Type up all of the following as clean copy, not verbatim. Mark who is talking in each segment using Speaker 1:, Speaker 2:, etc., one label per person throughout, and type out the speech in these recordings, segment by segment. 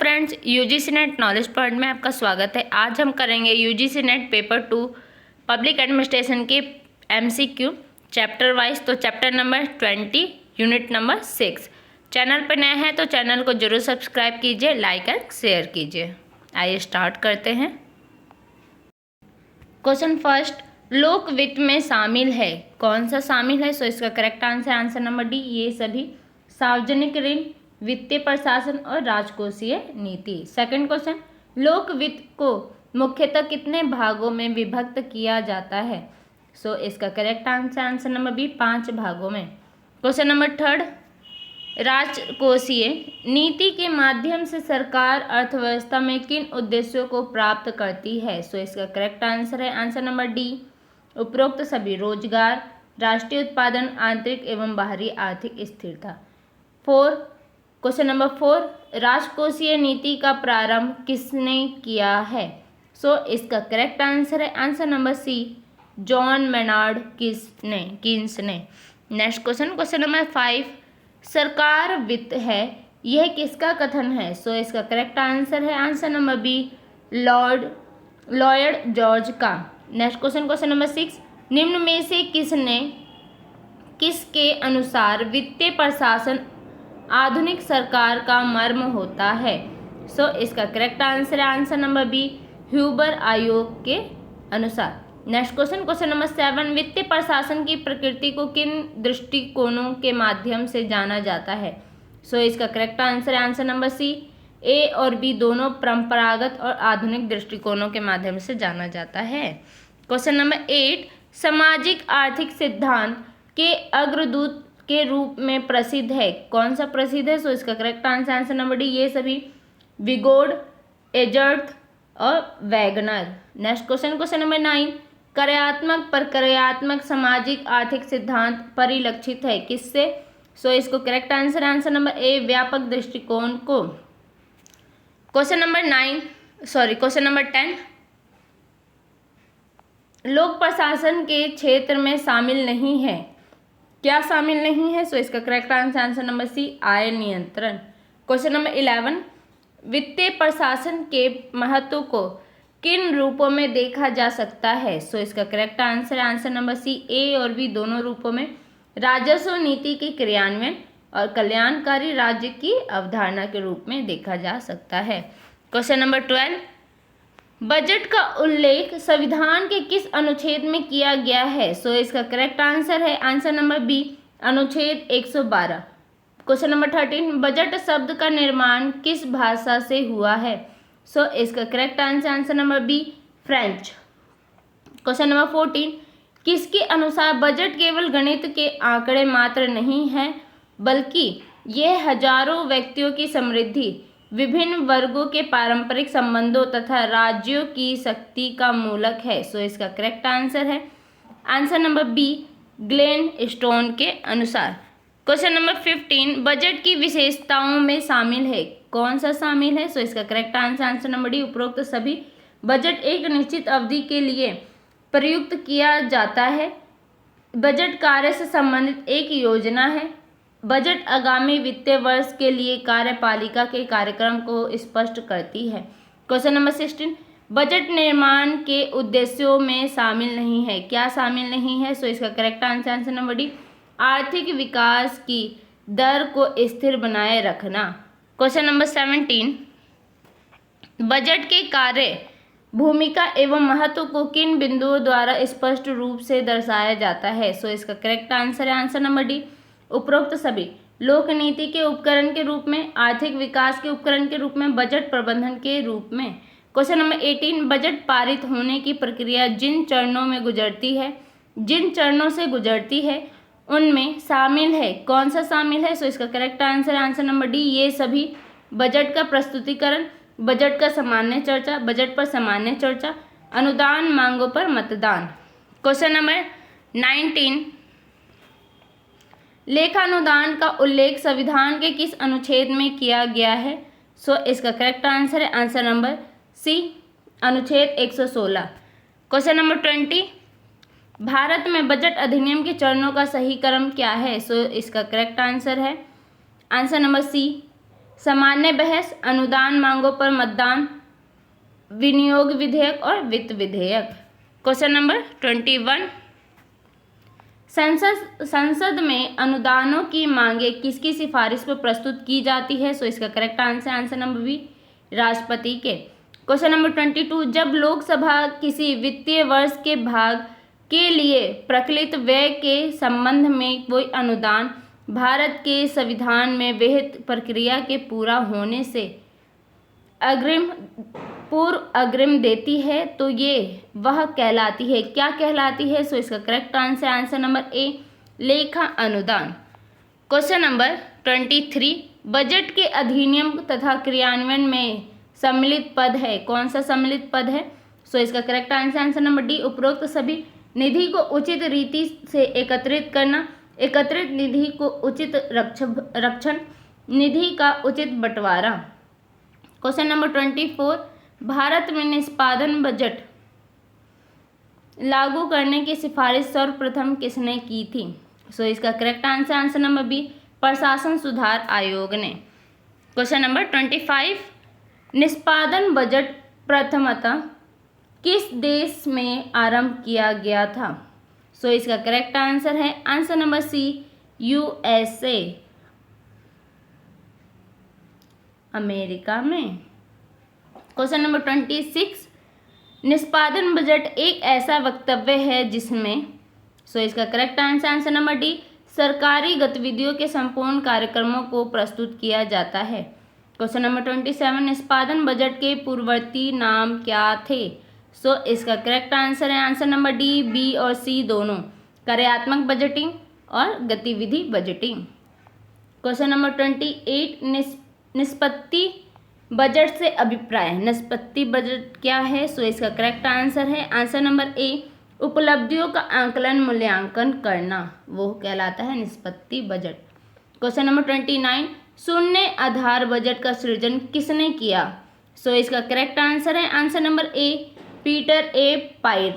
Speaker 1: Friends, UGC net knowledge point में आपका स्वागत है। आज हम करेंगे UGC net paper 2 public administration के एमसीक्यू चैप्टर वाइज। तो chapter number 20 unit number 6। Channel पर नए हैं तो चैनल को जरूर सब्सक्राइब कीजिए, लाइक एंड शेयर कीजिए। आइए स्टार्ट करते हैं। क्वेश्चन फर्स्ट, लोक वित्त में शामिल है, कौन सा शामिल है? सो इसका करेक्ट आंसर नंबर डी, ये सभी सार्वजनिक ऋण, वित्तीय प्रशासन और राजकोषीय नीति। सेकंड क्वेश्चन, लोक वित्त को मुख्यतः कितने भागों में विभक्त किया जाता है? सो इसका करेक्ट आंसर नंबर बी, 5 भागों में। क्वेश्चन नंबर थर्ड, राजकोषीय नीति के माध्यम से सरकार अर्थव्यवस्था में किन उद्देश्यों को प्राप्त करती है? सो इसका करेक्ट आंसर नंबर डी, उपरोक्त सभी, रोजगार, राष्ट्रीय उत्पादन, आंतरिक एवं बाहरी आर्थिक स्थिरता। क्वेश्चन नंबर 4, राजकोषीय नीति का प्रारंभ किसने किया है? सो इसका correct answer number C, John Maynard Keynes ने। नेक्स्ट क्वेश्चन नंबर 5, सरकार वित्त है, यह किसका कथन है? सो इसका correct answer number B, Lloyd George का। नेक्स्ट क्वेश्चन नंबर 6, निम्न में से किसके अनुसार वित्तीय प्रशासन आधुनिक सरकार का मर्म होता है? सो इसका correct answer number B, Hoover आयोग के अनुसार। नेक्स्ट क्वेश्चन नंबर 7, वित्तीय प्रशासन की प्रकृति को किन दृष्टिकोणों के माध्यम से जाना जाता है? सो इसका करेक्ट आंसर नंबर सी, ए और बी दोनों परंपरागत और आधुनिक दृष्टिकोणों के माध्यम से जाना जाता है। क्वेश्चन नंबर 8, सामाजिक आर्थिक सिद्धांत के अग्रदूत के रूप में प्रसिद्ध है, कौन सा प्रसिद्ध है? सो इसका करेक्ट आंसर नंबर डी, ये सभी, विगोर्ड, एजर्थ और वैगनर। नेक्स्ट क्वेश्चन नंबर 9, कार्यात्मक प्रक्रियात्मक सामाजिक आर्थिक सिद्धांत परिलक्षित है किससे? सो इसको करेक्ट आंसर नंबर ए, व्यापक दृष्टिकोण को। क्वेश्चन नंबर 10, लोक प्रशासन के क्षेत्र में शामिल नहीं है, क्या शामिल नहीं है? सो इसका करेक्ट आंसर नंबर सी, आय नियंत्रण। क्वेश्चन नंबर 11, वित्तीय प्रशासन के महत्व को किन रूपों में देखा जा सकता है? सो इसका करेक्ट आंसर नंबर सी, ए और बी दोनों रूपों में, राजस्व नीति के क्रियान्वयन और कल्याणकारी राज्य की अवधारणा के रूप में देखा जा सकता है। क्वेश्चन नंबर 12, बजट का उल्लेख संविधान के किस अनुच्छेद में किया गया है? सो इसका करेक्ट आंसर नंबर बी, अनुच्छेद 112। क्वेश्चन नंबर 13, बजट शब्द का निर्माण किस भाषा से हुआ है? सो इसका correct answer number B, French. Question number 14, किसके अनुसार बजट केवल गणित के आंकड़े मात्र नहीं है, बल्कि यह हजारों व्यक्तियों की समृद्धि, विभिन्न वर्गों के पारंपरिक संबंधों तथा राज्यों की शक्ति का मूलक है? सो इसका correct answer number B, Gladstone के अनुसार। क्वेश्चन नंबर 15, बजट की विशेषताओं में शामिल है, कौन सा शामिल है? सो इसका करेक्ट आंसर नंबर डी, उपरोक्त सभी। बजट एक निश्चित अवधि के लिए प्रयुक्त किया जाता है। बजट कार्य से संबंधित एक योजना है। बजट आगामी वित्तीय वर्ष के लिए कार्यपालिका के कार्यक्रम को स्पष्ट करती है। क्वेश्चन नंबर 16, बजट निर्माण के उद्देश्यों में शामिल नहीं है, क्या शामिल नहीं है? सो इसका करेक्ट आंसर नंबर डी, आर्थिक विकास की दर को स्थिर बनाए रखना। क्वेश्चन नंबर 17, बजट के कार्य, भूमिका एवं महत्व को किन बिंदुओं द्वारा स्पष्ट रूप से दर्शाया जाता है? सो इसका करेक्ट आंसर नंबर डी, उपरोक्त सभी, लोक नीति के उपकरण के रूप में, आर्थिक विकास के उपकरण के रूप में, बजट प्रबंधन के रूप में। क्वेश्चन नंबर 18, बजट पारित होने की प्रक्रिया जिन चरणों से गुजरती है उनमें शामिल है, कौन सा शामिल है? सो इसका करेक्ट आंसर नंबर डी, ये सभी, बजट का प्रस्तुतिकरण, बजट का सामान्य चर्चा, बजट पर सामान्य चर्चा, अनुदान मांगों पर मतदान। क्वेश्चन नंबर 19, लेखानुदान का उल्लेख संविधान के किस अनुच्छेद में किया गया है? सो इसका करेक्ट आंसर नंबर सी, अनुच्छेद 116। क्वेश्चन नंबर 20, भारत में बजट अधिनियम के चरणों का सही क्रम क्या है? सो इसका करेक्ट आंसर नंबर सी, सामान्य बहस, अनुदान मांगों पर मतदान, विनियोग विधेयक और वित्त विधेयक। क्वेश्चन नंबर 21, संसद में अनुदानों की मांगे किसकी सिफारिश पर प्रस्तुत की जाती है? सो इसका करेक्ट आंसर नंबर बी, राष्ट्रपति के। क्वेश्चन नंबर 22, जब लोकसभा किसी वित्तीय वर्ष के भाग के लिए प्रचलित व्यय के संबंध में कोई अनुदान भारत के संविधान में विहित प्रक्रिया के पूरा होने से पूर्व अग्रिम देती है तो ये वह कहलाती है, क्या कहलाती है? सो इसका करेक्ट आंसर नंबर ए, लेखा अनुदान। क्वेश्चन नंबर 23, बजट के अधिनियम तथा क्रियान्वयन में सम्मिलित पद है, कौन सा सम्मिलित पद है? सो इसका करेक्ट आंसर नंबर डी, उपरोक्त सभी निधि को उचित रीति से एकत्रित करना, एकत्रित निधि को उचित रक्षण, निधि का उचित बंटवारा। क्वेश्चन नंबर 24, भारत में निष्पादन बजट लागू करने की सिफारिश सर्वप्रथम किसने की थी? सो इसका करेक्ट आंसर नंबर बी, प्रशासन सुधार आयोग ने। क्वेश्चन नंबर 25, निष्पादन बजट प्रथमतः किस देश में आरंभ किया गया था? सो इसका करेक्ट आंसर है answer number C, USA, America में। क्वेश्चन नंबर 26, निष्पादन बजट एक ऐसा वक्तव्य है जिसमें, सो इसका करेक्ट आंसर नंबर डी, सरकारी गतिविधियों के संपूर्ण कार्यक्रमों को प्रस्तुत किया जाता है। क्वेश्चन नंबर 27, निष्पादन बजट के पूर्ववर्ती नाम क्या थे? सो इसका करेक्ट आंसर है आंसर नंबर डी, बी और सी दोनों, कार्यात्मक बजटिंग और गतिविधि बजटिंग। क्वेश्चन नंबर 28, निष्पत्ति बजट से अभिप्राय, निष्पत्ति बजट क्या है? सो इसका करेक्ट आंसर है आंसर नंबर ए, उपलब्धियों का आंकलन मूल्यांकन करना, वो कहलाता है निष्पत्ति बजट। क्वेश्चन नंबर 29, शून्य आधार बजट का सृजन किसने किया? सो इसका करेक्ट आंसर है answer number A, Peter A Pyhrr.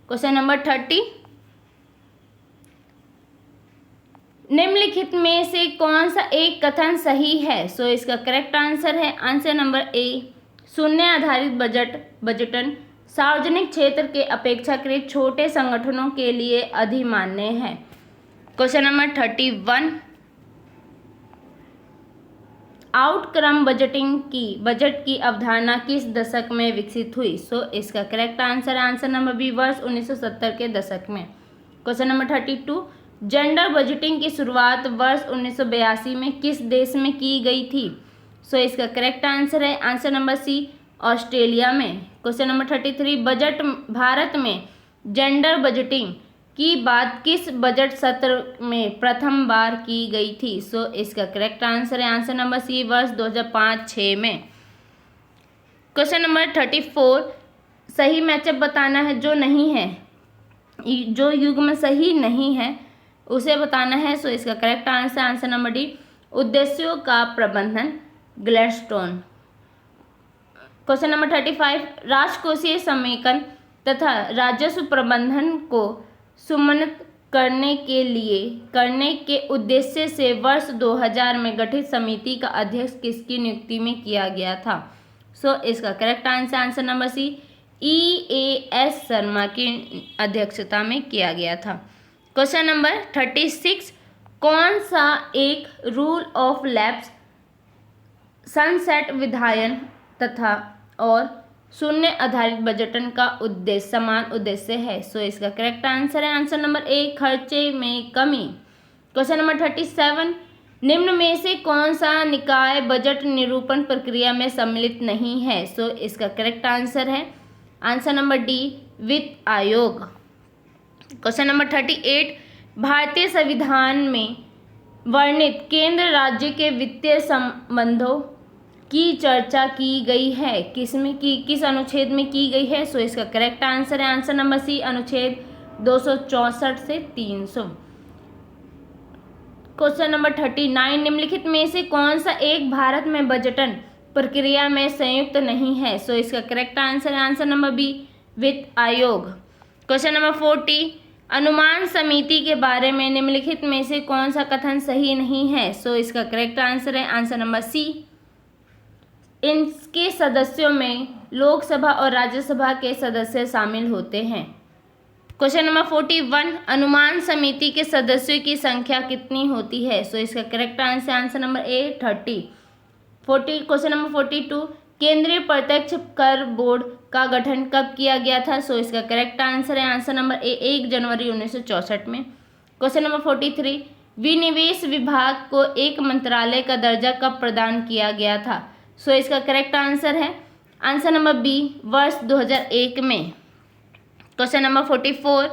Speaker 1: Question number 30, निम्नलिखित में से कौन सा एक कथन सही है? सो इसका करेक्ट आंसर है आंसर नंबर ए, शून्य आधारित बजटन सार्वजनिक क्षेत्र के अपेक्षाकृत छोटे संगठनों के लिए अधिमान्य है। क्वेश्चन नंबर 31, आउटकम बजट की अवधारणा किस दशक में विकसित हुई? सो इसका करेक्ट आंसर नंबर बी, वर्ष 1970 के दशक में। क्वेश्चन नंबर 32, जेंडर बजटिंग की शुरुआत वर्ष 1982 में किस देश में की गई थी? सो इसका करेक्ट आंसर है आंसर नंबर सी, ऑस्ट्रेलिया में। क्वेश्चन नंबर 33, भारत में जेंडर बजटिंग की बात किस बजट सत्र में प्रथम बार की गई थी? सो इसका करेक्ट आंसर है आंसर नंबर सी, वर्ष 2005-06 में। क्वेश्चन नंबर 34, सही मैचअप बताना है, जो नहीं है, जो युग्म सही नहीं है उसे बताना है। सो इसका करेक्ट आंसर नंबर डी, उद्देश्यों का प्रबंधन, ग्लैडस्टोन। क्वेश्चन नंबर 35, राजकोषीय समेकन तथा राजस्व प्रबंधन को सुमनित करने के उद्देश्य से वर्ष 2000 में गठित समिति का अध्यक्ष किसकी नियुक्ति में किया गया था? सो इसका correct answer number C, EAS Sharma की अध्यक्षता में किया गया था। क्वेश्चन नंबर 36, कौन सा एक रूल ऑफ लैप्स, सनसेट विधायन तथा और शून्य आधारित बजटन का समान उद्देश्य है? सो इसका करेक्ट आंसर है आंसर नंबर ए, खर्चे में कमी। क्वेश्चन नंबर 37, निम्न में से कौन सा निकाय बजट निरूपण प्रक्रिया में सम्मिलित नहीं है? सो इसका करेक्ट आंसर है आंसर नंबर डी, वित्त आयोग। क्वेश्चन नंबर 38, भारतीय संविधान में वर्णित केंद्र राज्य के वित्तीय संबंधों की चर्चा की गई है, किस अनुच्छेद में की गई है? सो इसका करेक्ट आंसर है आंसर नंबर सी, अनुच्छेद 264 से 300। क्वेश्चन नंबर 39, निम्नलिखित में से कौन सा एक भारत में बजटन प्रक्रिया में संयुक्त नहीं है? सो इसका करेक्ट आंसर है आंसर नंबर बी, वित्त आयोग। क्वेश्चन नंबर 40, अनुमान समिति के बारे में निम्नलिखित में से कौन सा कथन सही नहीं है? सो इसका करेक्ट आंसर है आंसर नंबर सी। इनके सदस्यों में लोकसभा और राज्यसभा के सदस्य शामिल होते हैं। क्वेश्चन नंबर 41, अनुमान समिति के सदस्यों की संख्या कितनी होती है? सो इसका करेक्ट आंसर नंबर ए 30। क्वेश्चन नंबर 42, केंद्रीय प्रत्यक्ष कर बोर्ड का गठन कब किया गया था? सो इसका करेक्ट आंसर है आंसर नंबर ए 1 जनवरी 1964 में। क्वेश्चन नंबर 43, विनिवेश विभाग को एक मंत्रालय का दर्जा कब प्रदान किया गया था? सो इसका करेक्ट आंसर है आंसर नंबर बी वर्ष 2001 में। क्वेश्चन नंबर 44,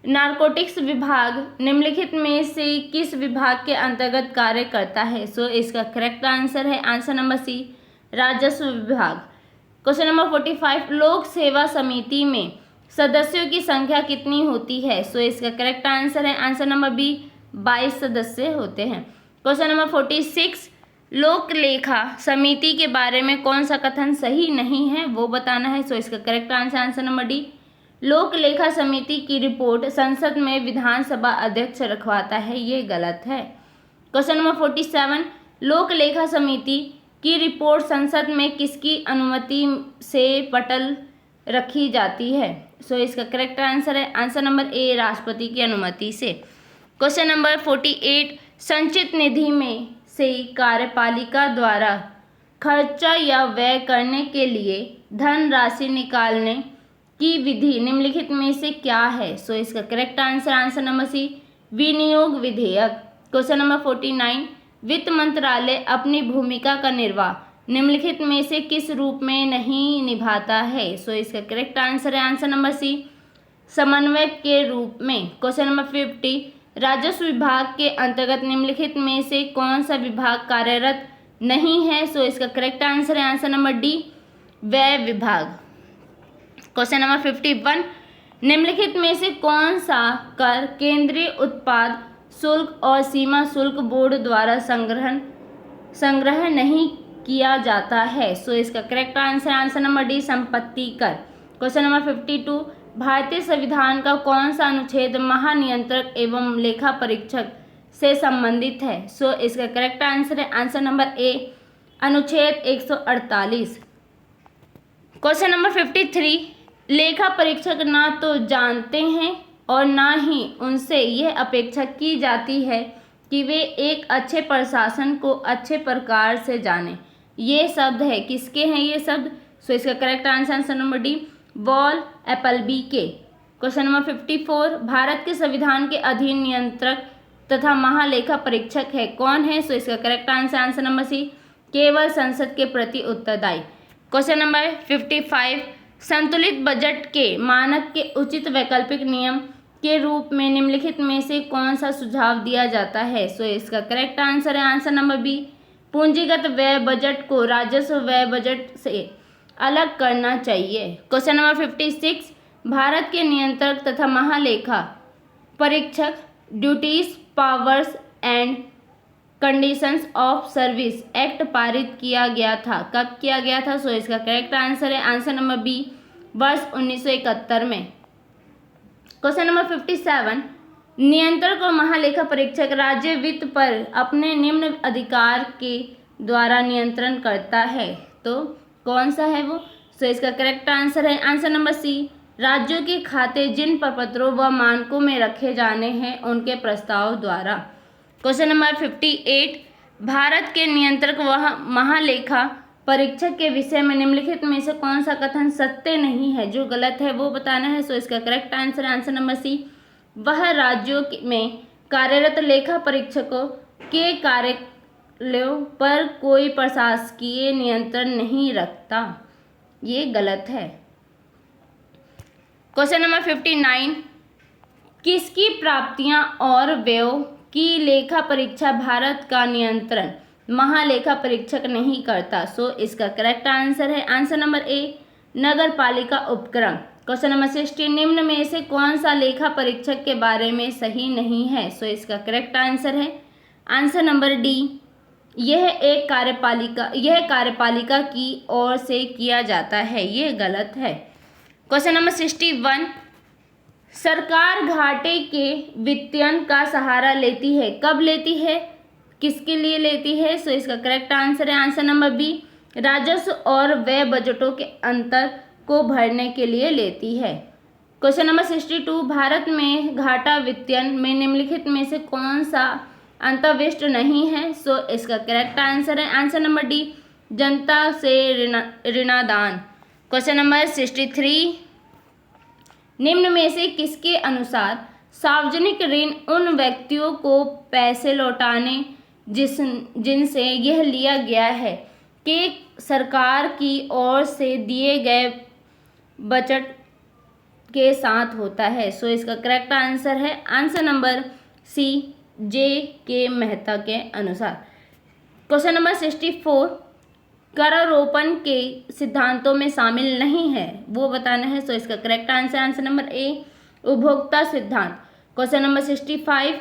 Speaker 1: नारकोटिक्स विभाग निम्नलिखित में से किस विभाग के अंतर्गत कार्य करता है? सो इसका करेक्ट आंसर है आंसर नंबर सी राजस्व विभाग। क्वेश्चन नंबर 45, लोक सेवा समिति में सदस्यों की संख्या कितनी होती है? सो इसका करेक्ट आंसर है आंसर नंबर बी 22 सदस्य होते हैं। क्वेश्चन नंबर 46, लोक लेखा समिति के बारे में कौन सा कथन सही नहीं है वो बताना है। सो इसका करेक्ट आंसर नंबर डी, लोक लेखा समिति की रिपोर्ट संसद में विधानसभा अध्यक्ष रखवाता है, ये गलत है। क्वेश्चन नंबर 47, लोक लेखा समिति की रिपोर्ट संसद में किसकी अनुमति से पटल रखी जाती है? सो इसका करेक्ट आंसर है आंसर नंबर ए राष्ट्रपति की अनुमति से। क्वेश्चन नंबर 48, संचित निधि में से कार्यपालिका द्वारा खर्चा या व्यय करने के लिए धनराशि निकालने की विधि निम्नलिखित में से क्या है? सो इसका करेक्ट आंसर नंबर सी विनियोग विधेयक। क्वेश्चन नंबर 49, वित्त मंत्रालय अपनी भूमिका का निर्वाह निम्नलिखित में से किस रूप में नहीं निभाता है? सो इसका करेक्ट आंसर है आंसर नंबर सी समन्वयक के रूप में। क्वेश्चन नंबर 50, राजस्व विभाग के अंतर्गत निम्नलिखित में से कौन सा विभाग कार्यरत नहीं है? सो इसका करेक्ट आंसर है आंसर नंबर डी व्यय विभाग। क्वेश्चन नंबर 51, निम्नलिखित में से कौन सा कर केंद्रीय उत्पाद शुल्क और सीमा शुल्क बोर्ड द्वारा संग्रह नहीं किया जाता है? सो इसका करेक्ट आंसर नंबर डी संपत्ति कर। क्वेश्चन नंबर 52, भारतीय संविधान का कौन सा अनुच्छेद महानियंत्रक एवं लेखा परीक्षक से संबंधित है? सो इसका करेक्ट आंसर है आंसर नंबर ए अनुच्छेद 148। क्वेश्चन नंबर 53, लेखा परीक्षक ना तो जानते हैं और ना ही उनसे यह अपेक्षा की जाती है कि वे एक अच्छे प्रशासन को अच्छे प्रकार से जाने। ये शब्द है किसके हैं ये शब्द? सो इसका correct answer number D wall Appleby के। क्वेश्चन नंबर 54, भारत के संविधान के अधीन नियंत्रक तथा महालेखा परीक्षक है कौन है? सो इसका करेक्ट आंसर नंबर सी केवल संसद के प्रति उत्तरदायी। क्वेश्चन नंबर 55, संतुलित बजट के मानक के उचित वैकल्पिक नियम के रूप में निम्नलिखित में से कौन सा सुझाव दिया जाता है? सो इसका करेक्ट आंसर है आंसर नंबर बी पूंजीगत व्यय बजट को राजस्व व्यय बजट से अलग करना चाहिए। क्वेश्चन नंबर 56, भारत के नियंत्रक तथा महालेखा परीक्षक duties powers and conditions of service act पारित किया गया था, कब किया गया था? सो इसका करेक्ट आंसर है आंसर नंबर बी वर्ष 1971 में। क्वेश्चन नंबर 57, नियंत्रक और महालेखा परीक्षक राज्य वित्त पर अपने निम्न अधिकार के द्वारा नियंत्रण करता है, तो कौन सा है वो? सो इसका करेक्ट आंसर है आंसर नंबर सी राज्यों के खाते जिन प्रपत्रों व मानकों में रखे जाने हैं उनके प्रस्ताव द्वारा। क्वेश्चन नंबर 58, भारत के नियंत्रक व महालेखा परीक्षक के विषय में निम्नलिखित में से कौन सा कथन सत्य नहीं है, जो गलत है वो बताना है। सो इसका करेक्ट आंसर नंबर सी वह राज्यों में कार्यरत लेखा परीक्षकों के कार्यालयों पर कोई प्रशासकीय नियंत्रण नहीं रखता, ये गलत है। क्वेश्चन नंबर 59, किसकी प्राप्तियां और व्ययों की लेखा परीक्षा भारत का नियंत्रण महालेखा परीक्षक नहीं करता? सो इसका करेक्ट आंसर है आंसर नंबर ए नगर पालिका उपक्रम। क्वेश्चन नंबर 60, निम्न में से कौन सा लेखा परीक्षक के बारे में सही नहीं है? सो इसका करेक्ट आंसर है आंसर नंबर डी यह कार्यपालिका की ओर से किया जाता है, ये गलत है। क्वेश्चन नंबर 61, सरकार घाटे के वित्तीयन का सहारा लेती है। कब लेती है, किसके लिए लेती है? सो इसका करेक्ट आंसर है आंसर नंबर बी, राजस्व और व्यय बजटों के अंतर को भरने के लिए लेती है। क्वेश्चन नंबर 62, भारत में घाटा वित्तीयन में निम्नलिखित में से कौन सा अंतर्विष्ट नहीं है? सो इसका करेक्ट आंसर है आंसर नंबर डी, जनता से ऋणादान। क्वेश्चन नंबर 63, निम्न में से किसके अनुसार सार्वजनिक ऋण उन व्यक्तियों को पैसे लौटाने जिनसे यह लिया गया है कि सरकार की ओर से दिए गए बजट के साथ होता है? सो इसका करेक्ट आंसर है आंसर नंबर सी, जे के मेहता के अनुसार। क्वेश्चन नंबर 64, करारोपण के सिद्धांतों में शामिल नहीं है, वो बताना है। सो इसका करेक्ट आंसर आंसर नंबर ए, उपभोक्ता सिद्धांत। क्वेश्चन नंबर 65,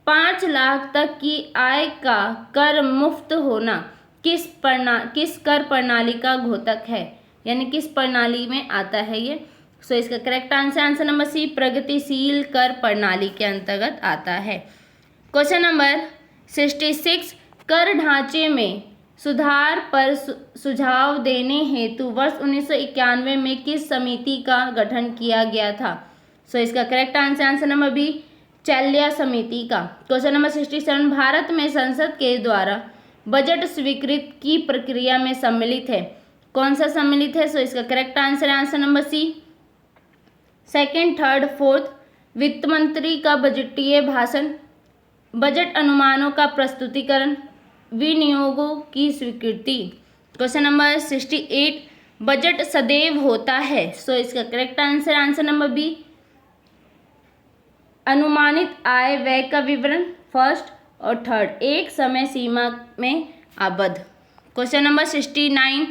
Speaker 1: 5 लाख तक की आय का कर मुक्त होना किस कर प्रणाली का घोतक है, यानी किस प्रणाली में आता है ये? सो इसका correct answer answer number C, प्रगतिशील कर प्रणाली के अंतर्गत आता है। क्वेश्चन नंबर 66, कर ढांचे में सुधार पर सुझाव देने हेतु वर्ष 1991 में किस समिति का गठन किया गया था? सो इसका correct answer answer number B, Chelliah समिति का। क्वेश्चन नंबर 67, भारत में संसद के द्वारा बजट स्वीकृत की प्रक्रिया में सम्मिलित है, कौन सा सम्मिलित है? सो इसका करेक्ट आंसर है answer number C, second, third, fourth. वित्त मंत्री का बजटीय भाषण, बजट अनुमानों का प्रस्तुतिकरण, विनियोगों की स्वीकृति। क्वेश्चन नंबर 68, बजट सदैव होता है। सो इसका correct answer answer number B, अनुमानित आय व्यय का विवरण, फर्स्ट और थर्ड, एक समय सीमा में आबद्ध। क्वेश्चन नंबर 69,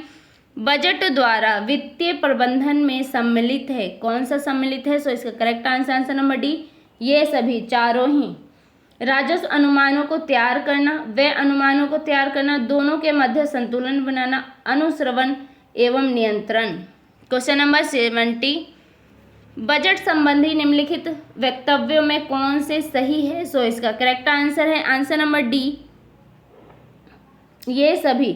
Speaker 1: बजट द्वारा वित्तीय प्रबंधन में सम्मिलित है, कौन सा सम्मिलित है? सो इसका correct answer answer number D, ये सभी चारों ही। राजस्व अनुमानों को तैयार करना, व्यय अनुमानों को तैयार करना, दोनों के मध्य संतुलन बनाना, अनुश्रवण एवं नियंत्रण। क्वेश्चन नंबर 70, बजट संबंधी निम्नलिखित वक्तव्यों में कौन से सही है? सो इसका करेक्ट आंसर है आंसर नंबर डी, ये सभी।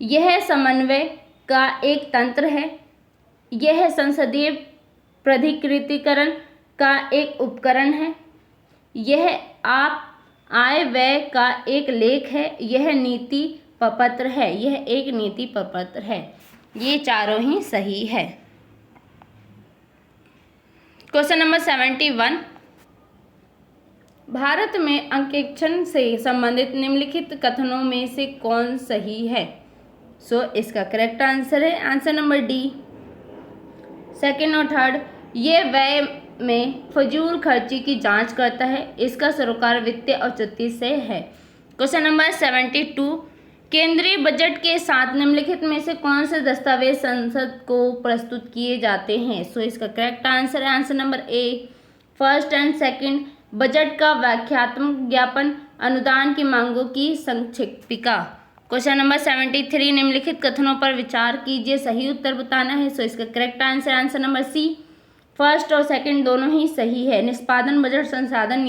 Speaker 1: यह समन्वय का एक तंत्र है, यह संसदीय प्राधिकृतिकरण का एक उपकरण है, यह आप आय व्यय का एक लेख है, यह नीति प्रपत्र है, यह एक नीति प्रपत्र है। ये चारों ही सही है। क्वेश्चन नंबर 71, भारत में अंकेक्षण से संबंधित निम्नलिखित कथनों में से कौन सही है? सो इसका करेक्ट आंसर है आंसर नंबर डी, सेकेंड और थर्ड। ये व्यय में फजूल खर्ची की जांच करता है, इसका सरोकार वित्तीय औचित्य से है। क्वेश्चन नंबर 72, केंद्रीय बजट के साथ निम्नलिखित में से कौन से दस्तावेज संसद को प्रस्तुत किए जाते हैं? सो इसका करेक्ट आंसर है answer number A, first and second. Budget का व्याख्यात्मक ज्ञापन, अनुदान की मांगों की संक्षिप्तिका। क्वेश्चन नंबर 73, निम्नलिखित कथनों पर विचार कीजिए, सही उत्तर बताना है। सो इसका correct answer answer number C, first और सेकंड दोनों ही सही है। निष्पादन बजट संसाधन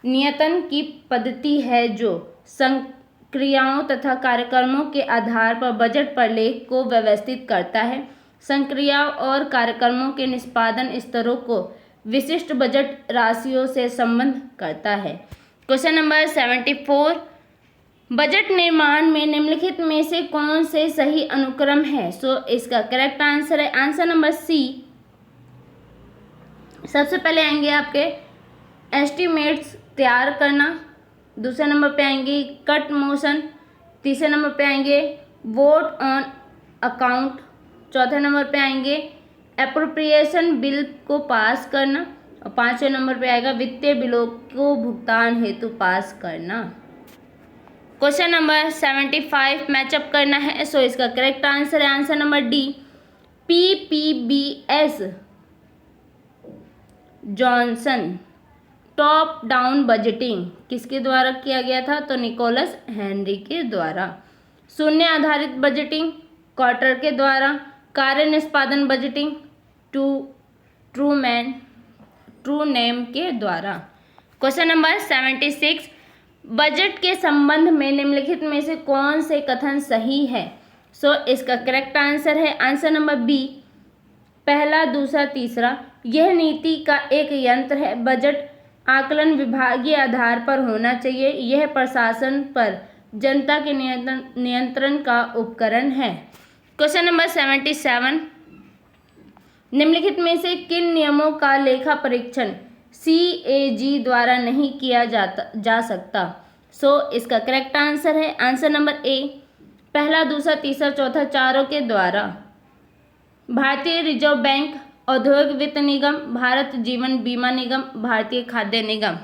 Speaker 1: नियंत्रण की पद्धति है जो संक्रियाओं तथा कार्यक्रमों के आधार पर बजट प्रलेख को व्यवस्थित करता है। संक्रियाओं और कार्यक्रमों के निष्पादन स्तरों को विशिष्ट बजट राशियों से संबद्ध करता है। क्वेश्चन नंबर 74, बजट निर्माण में निम्नलिखित में से कौन से सही अनुक्रम है? सो इसका करेक्ट आंसर है आंसर नंबर सी। सबसे पहले आएंगे आपके एस्टिमेट्स तैयार करना, दूसरे नंबर पे आएंगे कट मोशन, तीसरे नंबर पे आएंगे वोट ऑन अकाउंट, चौथे नंबर पे आएंगे एप्रोप्रिएशन बिल को पास करना और पांचवें नंबर पे आएगा वित्तीय बिलों को भुगतान हेतु पास करना। क्वेश्चन नंबर 75 मैचअप करना है। सो इसका करेक्ट आंसर है answer number D, PPBS Johnson top down budgeting किसके द्वारा किया गया था? तो निकोलस हेनरी के द्वारा। शून्य आधारित बजटिंग क्वार्टर के द्वारा। कार्य निष्पादन बजटिंग ट्रूमैन ट्रू नेम के द्वारा। क्वेश्चन नंबर 76, बजट के संबंध में निम्नलिखित में से कौन से कथन सही है? सो इसका करेक्ट आंसर है आंसर नंबर बी, पहला, दूसरा, तीसरा। यह नीति का एक यंत्र है। बजट आकलन विभागीय आधार पर होना चाहिए। यह प्रशासन पर जनता के नियंत्रण का उपकरण है। क्वेश्चन नंबर 77, निम्नलिखित में से किन नियमों का लेखा परीक्षण CAG द्वारा नहीं किया जा सकता? सो इसका करेक्ट आंसर है आंसर नंबर ए, पहला, दूसरा, तीसरा, चौथा, चारों के द्वारा। भारतीय रिजर्व बैंक, औद्योगिक वित्त निगम, भारत जीवन बीमा निगम, भारतीय खाद्य निगम।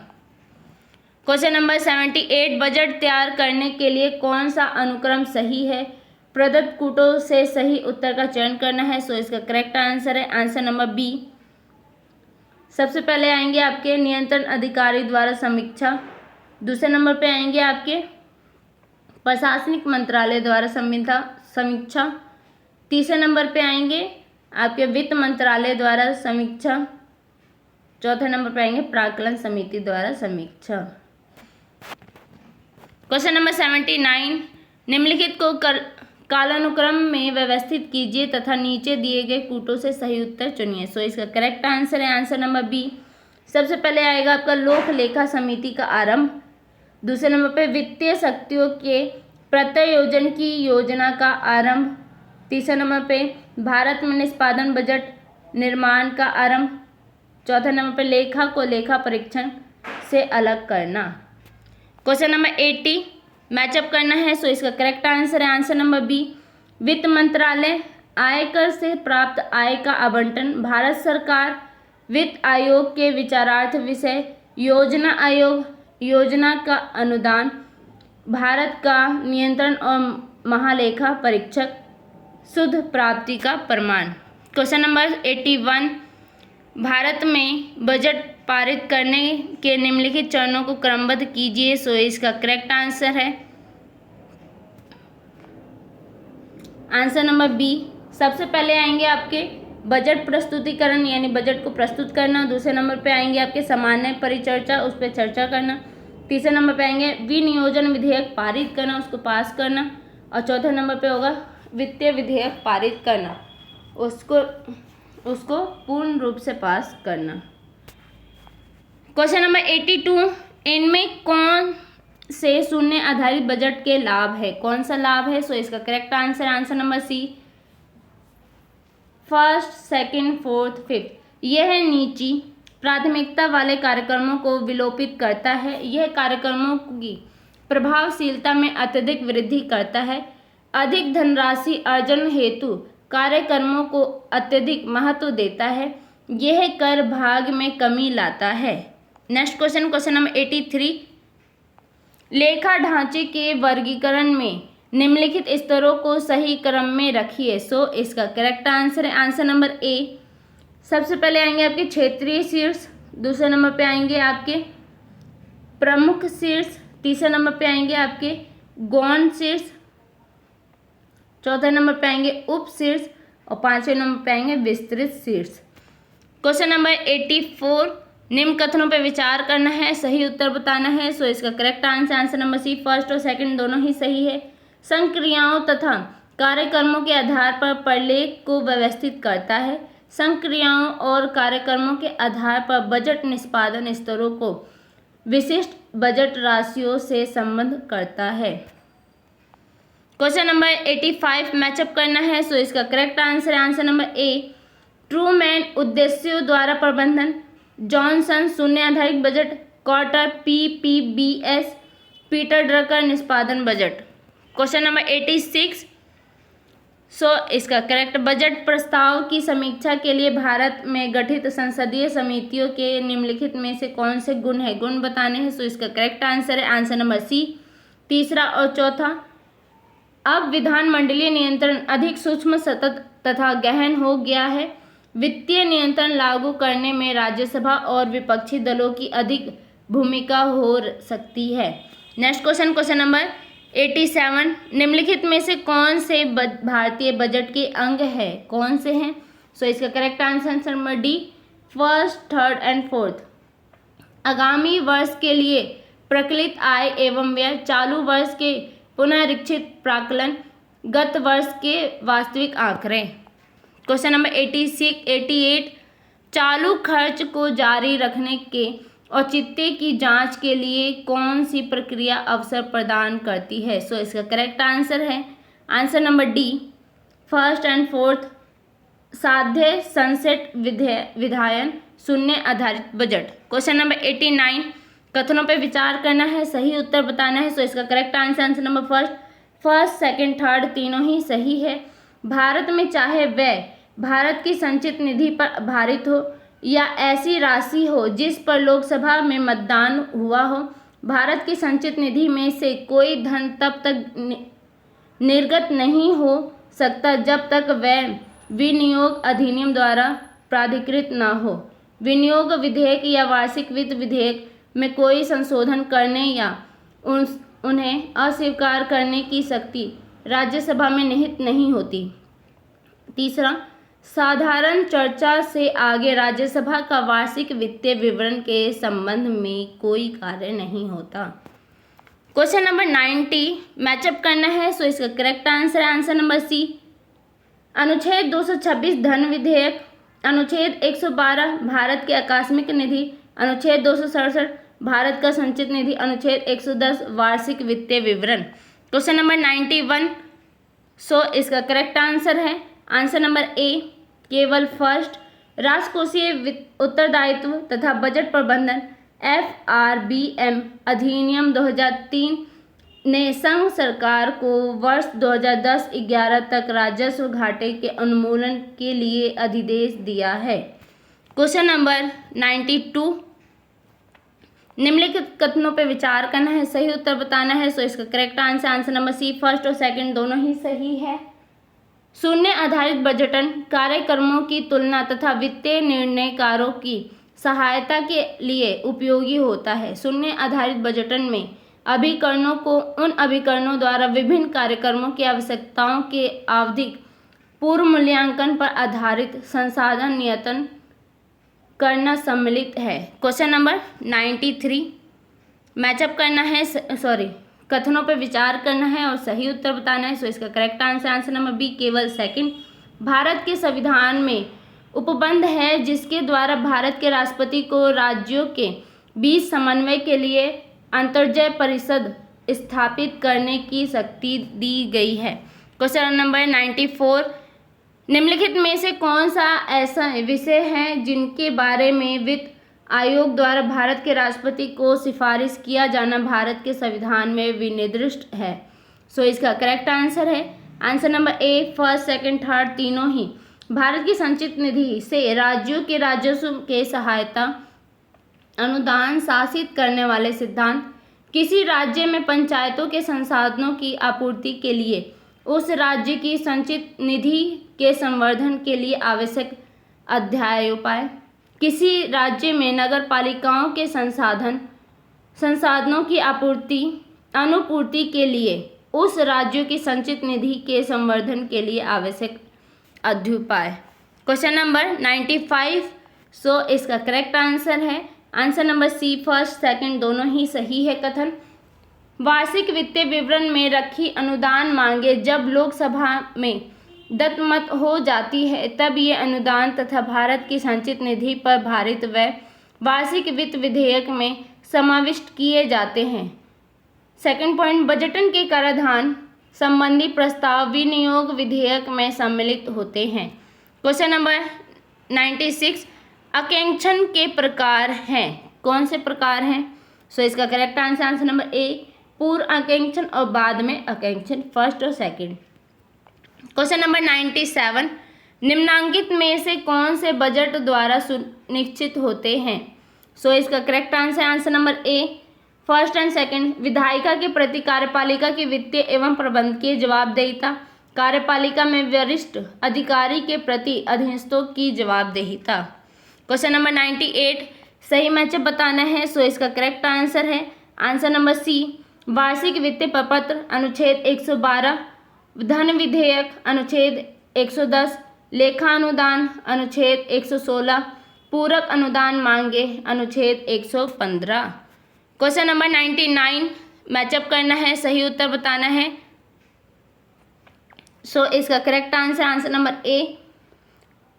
Speaker 1: क्वेश्चन नंबर 78, बजट तैयार करने के लिए कौन सा अनुक्रम सही है? प्रदत्त कूटों से सही उत्तर का चयन करना है। सो इसका करेक्ट आंसर है आंसर नंबर बी। सबसे पहले आएंगे आपके नियंत्रण अधिकारी द्वारा समीक्षा, दूसरे नंबर पे आएंगे आपके प्रशासनिक मंत्रालय द्वारा समीक्षा, तीसरे नंबर पे आएंगे आपके वित्त मंत्रालय द्वारा समीक्षा, चौथे नंबर पे आएंगे प्राक्कलन समिति द्वारा समीक्षा। क्वेश्चन नंबर 79, निम्नलिखित को कालानुक्रम में व्यवस्थित कीजिए तथा नीचे दिए गए कूटों से सही उत्तर चुनिए। सो इसका करेक्ट आंसर है आंसर नंबर बी। सबसे पहले आएगा आपका लोक लेखा समिति का आरंभ, दूसरे नंबर पे वित्तीय शक्तियों के प्रत्यायोजन की योजना का आरंभ, तीसरे नंबर पे भारत में निष्पादन बजट निर्माण का आरंभ, चौथे नंबर पे लेखा को लेखा परीक्षण से अलग करना। क्वेश्चन नंबर 80, मैचअप करना है। सो इसका करेक्ट आंसर है आंसर नंबर बी, वित्त मंत्रालय, आयकर से प्राप्त आय का आवंटन, भारत सरकार, वित्त आयोग के विचारार्थ विषय, योजना आयोग, योजना का अनुदान, भारत का नियंत्रण और महालेखा परीक्षक, शुद्ध प्राप्ति का प्रमाण। क्वेश्चन नंबर 81, भारत में बजट पारित करने के निम्नलिखित चरणों को क्रमबद्ध कीजिए। सो इसका करेक्ट आंसर है आंसर नंबर बी। सबसे पहले आएंगे आपके बजट प्रस्तुतिकरण यानी बजट को प्रस्तुत करना, दूसरे नंबर पे आएंगे आपके सामान्य परिचर्चा, उस पर चर्चा करना, तीसरे नंबर पे आएंगे विनियोजन विधेयक पारित करना, उसको पास करना, और चौथे नंबर पे होगा वित्तीय विधेयक पारित करना, उसको पूर्ण रूप से पास करना। क्वेश्चन नंबर 82, इनमें कौन से शून्य आधारित बजट के लाभ है? कौन सा लाभ है? सो इसका correct answer answer number C, first, second, fourth, fifth. यह नीति प्राथमिकता वाले कार्यक्रमों को विलोपित करता है। यह कार्यक्रमों की प्रभावशीलता में अत्यधिक वृद्धि करता है। अधिक धनराशि अर्जन हेतु कार्यक्रमों को अत्यधिक महत्व देता है। यह कर भाग में कमी लाता है। नेक्स्ट क्वेश्चन, क्वेश्चन नंबर 83, लेखा ढांचे के वर्गीकरण में निम्नलिखित स्तरों को सही क्रम में रखिए। सो इसका करेक्ट आंसर है आंसर नंबर ए। सबसे पहले आएंगे आपके क्षेत्रीय शीर्ष, दूसरे नंबर पे आएंगे आपके प्रमुख शीर्ष, तीसरे नंबर पे आएंगे आपके गौण शीर्ष, चौथे नंबर पे आएंगे उप शीर्ष, और पांचवें नंबर पे आएंगे विस्तृत शीर्ष। क्वेश्चन नंबर 84, निम्न कथनों पर विचार करना है, सही उत्तर बताना है। सो इसका correct answer answer number C, first और सेकंड दोनों ही सही है। संक्रियाओं तथा कार्यक्रमों के आधार पर प्रलेख को व्यवस्थित करता है। संक्रियाओं और कार्यक्रमों के आधार पर बजट निष्पादन स्तरों को विशिष्ट बजट राशियों से संबद्ध करता है। क्वेश्चन नंबर 85, मैचअप करना है। सो इसका correct answer answer number A, Truman उद्देश्यों द्वारा प्रबंधन, जॉनसन शून्य आधारित budget, Carter PPBS, Peter Drucker निष्पादन बजट। क्वेश्चन नंबर 86, सो इसका करेक्ट, बजट प्रस्ताव की समीक्षा के लिए भारत में गठित संसदीय समितियों के निम्नलिखित में से कौन से गुण है? गुण बताने हैं। सो इसका करेक्ट आंसर है आंसर नंबर सी, तीसरा और चौथा। अब विधानमंडलीय नियंत्रण अधिक सूक्ष्म, सतत तथा गहन हो गया है। वित्तीय नियंत्रण लागू करने में राज्यसभा और विपक्षी दलों की अधिक भूमिका हो सकती है। नेक्स्ट क्वेश्चन, क्वेश्चन नंबर 87, निम्नलिखित में से कौन से भारतीय बजट के अंग है? कौन से हैं? सो इसका correct answer number D, first, third and fourth. आगामी वर्ष के लिए प्रकलित आय एवं व्यय, चालू वर्ष के पुनरीक्षित प्राक्कलन, गत वर्ष के वास्तविक आंकड़े। क्वेश्चन नंबर 88 चालू खर्च को जारी रखने के औचित्य की जांच के लिए कौन सी प्रक्रिया अवसर प्रदान करती है? सो इसका करेक्ट आंसर है answer number D, first and fourth. साध्य संसेट विधायन, शून्य आधारित बजट। क्वेश्चन नंबर 89 कथनों पे विचार करना है, सही उत्तर बताना है। सो इसका correct answer number first, second, third तीनों ही सही है। भारत में चाहे वह भारत की संचित निधि पर आधारित हो या ऐसी राशि हो जिस पर लोकसभा में मतदान हुआ हो, भारत की संचित निधि में से कोई धन तब तक निर्गत नहीं हो सकता जब तक वह विनियोग अधिनियम द्वारा प्राधिकृत न हो। विनियोग विधेयक या वार्षिक वित्त विधेयक में कोई संशोधन करने या उन्हें अस्वीकार करने की शक्ति राज्यसभा में निहित नहीं होती। तीसरा, साधारण चर्चा से आगे राज्यसभा का वार्षिक वित्तीय विवरण के संबंध में कोई कार्य नहीं होता। क्वेश्चन नंबर 90 मैचअप करना है। सो इसका करेक्ट आंसर नंबर सी, अनुच्छेद 226 धन विधेयक, अनुच्छेद 112 भारत की आकस्मिक निधि, अनुच्छेद 267 भारत का संचित निधि, अनुच्छेद 110 वार्षिक वित्तीय विवरण। क्वेश्चन नंबर 91 सो इसका करेक्ट आंसर है आंसर नंबर ए, केवल फर्स्ट। राजकोषीय उत्तरदायित्व तथा बजट प्रबंधन FRBM अधिनियम 2003 ने संघ सरकार को वर्ष 2010-11 तक राजस्व घाटे के उन्मूलन के लिए अधिदेश दिया है। क्वेश्चन नंबर 92 निम्नलिखित कथनों पर विचार करना है, सही उत्तर बताना है। सो इसका correct answer number C, first और सेकंड दोनों ही सही है। शून्य आधारित बजटन कार्यक्रमों की तुलना तथा वित्तीय निर्णयकारों की सहायता के लिए उपयोगी होता है। शून्य आधारित बजटन में अभिकरणों को उन अभिकरणों द्वारा विभिन्न कार्यक्रमों की आवश्यकताओं के आवधिक पूर्व मूल्यांकन पर आधारित संसाधन नियंत्रण करना सम्मिलित है। क्वेश्चन नंबर 93 मैचअप करना है, कथनों पर विचार करना है और सही उत्तर बताना है। सो इसका करेक्ट आंसर नंबर बी, केवल सेकंड। भारत के संविधान में उपबंध है जिसके द्वारा भारत के राष्ट्रपति को राज्यों के बीच समन्वय के लिए अंतर्जय परिषद स्थापित करने की शक्ति दी गई है। क्वेश्चन नंबर 94 निम्नलिखित में से कौन सा ऐसा विषय है जिनके बारे में वित्त आयोग द्वारा भारत के राष्ट्रपति को सिफारिश किया जाना भारत के संविधान में विनिर्दिष्ट है? सो इसका करेक्ट आंसर है answer number A, first, second, third तीनों ही। भारत की संचित निधि से राज्यों के राजस्व के सहायता अनुदान शासित करने वाले सिद्धांत किसी राज्य में पंचायतों के संसाधनों की आपूर्ति के लिए उस राज्य की संचित निधि के संवर्धन के लिए आवश्यक अध्यायोपाय, किसी राज्य में नगर पालिकाओं के संसाधनों की अनुपूर्ति के लिए उस राज्य की संचित निधि के संवर्धन के लिए आवश्यक अध्युपाय। क्वेश्चन नंबर 95 सो इसका करेक्ट आंसर है answer number C, first, second दोनों ही सही है। कथन वार्षिक वित्तीय विवरण में रखी अनुदान मांगे जब लोकसभा में दत्तमत हो जाती है तब ये अनुदान तथा भारत की संचित निधि पर भारित व्यय वार्षिक वित्त विधेयक में समाविष्ट किए जाते हैं। सेकंड पॉइंट, बजटन के कराधान संबंधी प्रस्ताव विनियोग विधेयक में सम्मिलित होते हैं। क्वेश्चन नंबर 96 आकांक्षण के प्रकार हैं, कौन से प्रकार हैं? सो इसका करेक्ट आंसर नंबर ए, पूर्व आकांक्षण और बाद में आकांक्षण, फर्स्ट और सेकंड। क्वेश्चन नंबर 97 निम्नांकित में से कौन से बजट द्वारा सुनिश्चित होते हैं? सो इसका correct answer number A, first and second. विधायिका के प्रति कार्यपालिका की वित्तीय एवं प्रबंधकीय जवाबदेहिता, कार्यपालिका में वरिष्ठ अधिकारी के प्रति अधीनस्थों की जवाबदेहिता। क्वेश्चन नंबर 98 सही मैचअप बताना है। सो इसका करेक्ट आंसर है आंसर नंबर सी, वार्षिक वित्तीय प्रपत्र अनुच्छेद 112, धन विधेयक अनुच्छेद 110, लेखा अनुदान अनुच्छेद 116, पूरक अनुदान मांगे अनुच्छेद 115। क्वेश्चन नंबर 99 मैचअप करना है, सही उत्तर बताना है। सो इसका करेक्ट आंसर नंबर ए,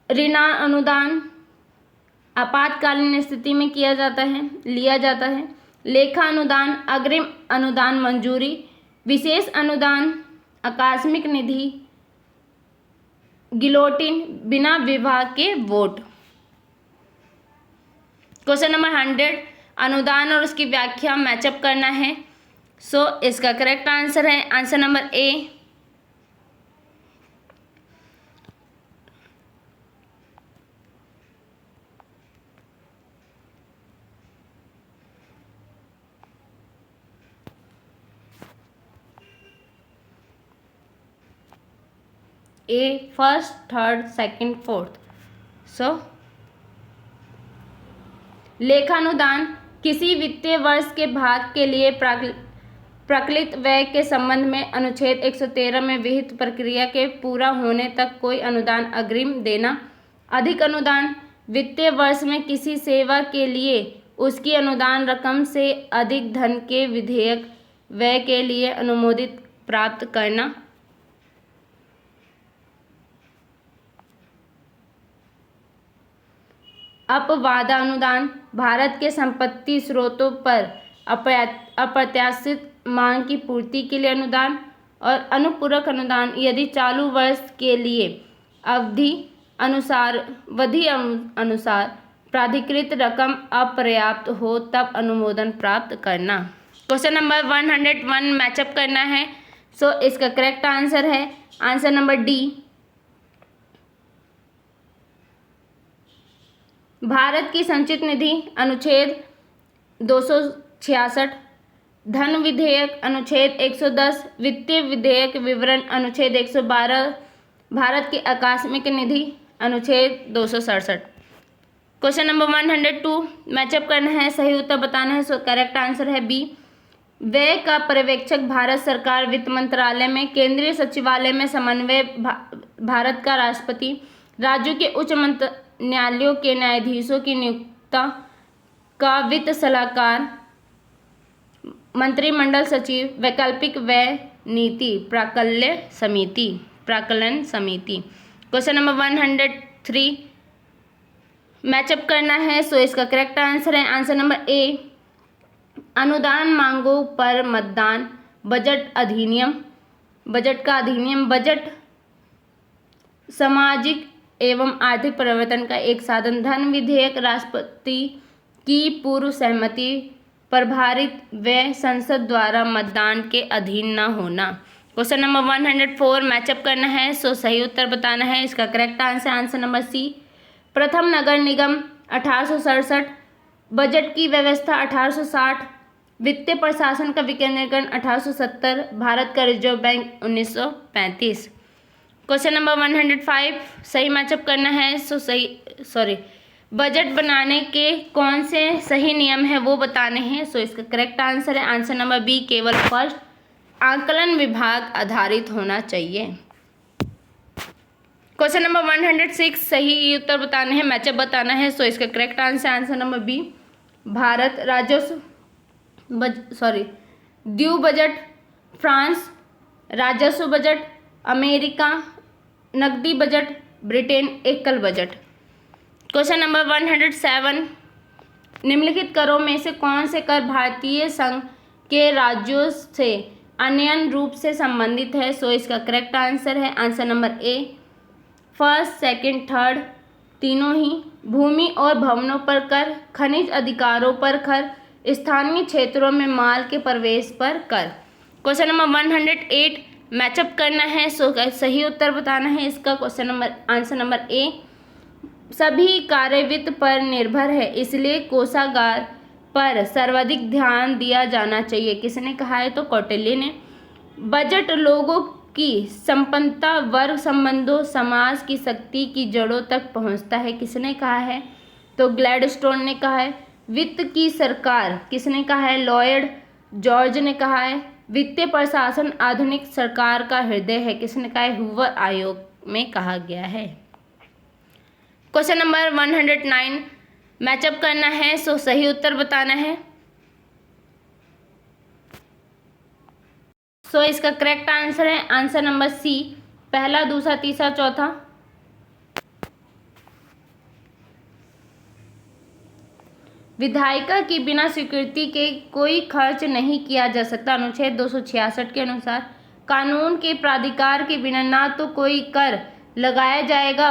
Speaker 1: ऋण अनुदान आपातकालीन स्थिति में लिया जाता है। लेखा अनुदान, अग्रिम अनुदान मंजूरी, विशेष अनुदान, आकस्मिक निधि, गिलोटिन, बिना विभाग के वोट। क्वेश्चन नंबर 100 अनुदान और उसकी व्याख्या मैचअप करना है। सो इसका करेक्ट आंसर है answer number A, first, third, second, fourth. So लेखानुदान किसी वित्तीय वर्ष के भाग के लिए प्रकलित व्यय के संबंध में अनुच्छेद 113 में विहित प्रक्रिया के पूरा होने तक कोई अनुदान अग्रिम देना। अधिक अनुदान वित्तीय वर्ष में किसी सेवा के लिए उसकी अनुदान रकम से अधिक धन के विधेयक व्यय के लिए अनुमोदित प्राप्त करना। अपवादा अनुदान भारत के संपत्ति स्रोतों पर अप्रत्याशित मांग की पूर्ति के लिए अनुदान। और अनुपूरक अनुदान यदि चालू वर्ष के लिए अवधि अनुसार प्राधिकृत रकम अपर्याप्त हो तब अनुमोदन प्राप्त करना। क्वेश्चन नंबर 101 मैचअप करना है। सो इसका करेक्ट आंसर है आंसर नंबर डी, भारत की संचित निधि अनुच्छेद 266, धन विधेयक अनुच्छेद 110, वित्तीय विधेयक विवरण अनुच्छेद 112, भारत की आकस्मिक निधि अनुच्छेद 267। क्वेश्चन नंबर 102 मैचअप करना है, सही उत्तर बताना है। सो करेक्ट आंसर है बी, व्यय का पर्यवेक्षक भारत सरकार वित्त मंत्रालय में, केंद्रीय सचिवालय में समन्वय भारत का राष्ट्रपति, राज्यों के उच्च न्यायालयों के न्यायाधीशों की नियुक्ति का वित्त सलाहकार, मंत्रिमंडल सचिव, वैकल्पिक व्यय नीति, प्राक्कलन समिति। क्वेश्चन नंबर 103 मैचअप करना है। सो इसका करेक्ट आंसर है आंसर नंबर ए, अनुदान मांगों पर मतदान, बजट का अधिनियम, बजट सामाजिक एवं आर्थिक परिवर्तन का एक साधन, धन विधेयक, राष्ट्रपति की पूर्व सहमति, प्रभारित व्यय, संसद द्वारा मतदान के अधीन न होना। क्वेश्चन नंबर 104 मैचअप करना है। सो सही उत्तर बताना है। इसका करेक्ट आंसर नंबर सी, प्रथम नगर निगम 1867, बजट की व्यवस्था 1860, वित्तीय प्रशासन का विकेंद्रीकरण 1870, भारत का रिजर्व बैंक 1935। क्वेश्चन नंबर 105 सही मैचअप करना है। बजट बनाने के कौन से सही नियम है वो बताने हैं। सो इसका करेक्ट आंसर है आंसर नंबर बी, केवल फर्स्ट आकलन विभाग आधारित होना चाहिए। क्वेश्चन नंबर 106 सही उत्तर बताने हैं, मैचअप बताना है। सो इसका correct answer number B, Bharat राजस्व द्यू बजट, फ्रांस राजस्व बजट, अमेरिका नकदी बजट, ब्रिटेन एकल बजट। क्वेश्चन नंबर 107 निम्नलिखित करों में से कौन से कर भारतीय संघ के राज्यों से अन्यन रूप से संबंधित है। सो इसका करेक्ट आंसर है answer number A, first, second, third, तीनों ही। भूमि और भवनों पर कर, खनिज अधिकारों पर कर, स्थानीय क्षेत्रों में माल के प्रवेश पर कर। क्वेश्चन नंबर 108 मैचअप करना है। सो सही उत्तर बताना है इसका। आंसर नंबर ए, सभी कार्य वित्त पर निर्भर है, इसलिए कोषागार पर सर्वाधिक ध्यान दिया जाना चाहिए। किसने कहा है? तो कौटिल्य ने। बजट लोगों की संपन्नता, वर्ग संबंधों, समाज की शक्ति की जड़ों तक पहुंचता है। किसने कहा है? तो ग्लैडस्टोन ने कहा है। वित्त की सरकार किसने कहा है? लॉयड जॉर्ज ने कहा है। वित्तीय प्रशासन आधुनिक सरकार का हृदय है। किसने कहा है? हूवर आयोग में कहा गया है। क्वेश्चन नंबर 109 मैचअप करना है, सो सही उत्तर बताना है। सो इसका करेक्ट आंसर है आंसर नंबर सी, पहला, दूसरा, तीसरा, चौथा। विधायिका की बिना स्वीकृति के कोई खर्च नहीं किया जा सकता। अनुच्छेद 266 के अनुसार कानून के प्राधिकार के बिना ना तो कोई कर लगाया जाएगा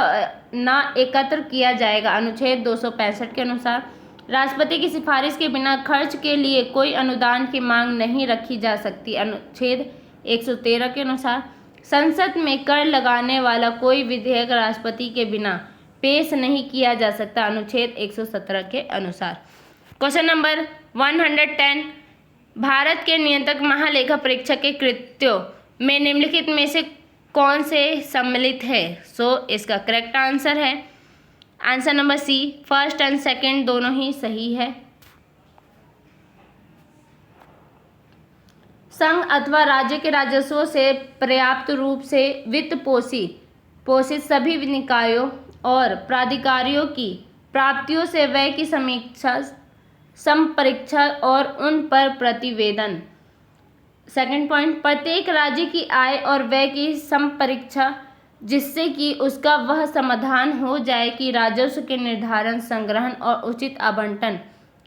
Speaker 1: ना एकत्र किया जाएगा। अनुच्छेद 265 के अनुसार राष्ट्रपति की सिफारिश के बिना खर्च के लिए कोई अनुदान की मांग नहीं रखी जा सकती। अनुच्छेद 113 के अनुसार संसद में कर लगाने वाला कोई विधेयक राष्ट्रपति के बिना पेश नहीं किया जा सकता। अनुच्छेद 117 के अनुसार। क्वेश्चन नंबर 110, भारत के नियंत्रक महालेखा परीक्षक के कृत्यों में निम्नलिखित में से कौन से सम्मिलित है? सो इसका करेक्ट आंसर है answer number C, first and second दोनों ही सही है। संघ अथवा राज्य के राजस्व से पर्याप्त रूप से वित्त पोषित सभी निकायों और प्राधिकारियों की प्राप्तियों से व्यय की समीक्षा, संपरीक्षा और उन पर प्रतिवेदन। सेकंड पॉइंट, प्रत्येक राज्य की आय और व्यय की संपरीक्षा जिससे कि उसका वह समाधान हो जाए कि राजस्व के निर्धारण, संग्रहण और उचित आवंटन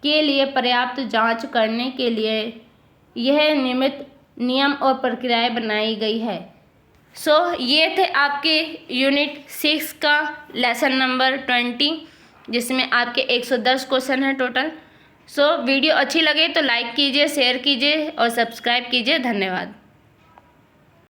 Speaker 1: के लिए पर्याप्त जांच करने के लिए यह नियमित नियम और प्रक्रियाएं बनाई गई है। सो ये थे आपके यूनिट 6 का लेसन नंबर 20, जिसमें आपके 110 क्वेश्चन हैं टोटल। सो वीडियो अच्छी लगे तो लाइक कीजिए, शेयर कीजिए और सब्सक्राइब कीजिए। धन्यवाद।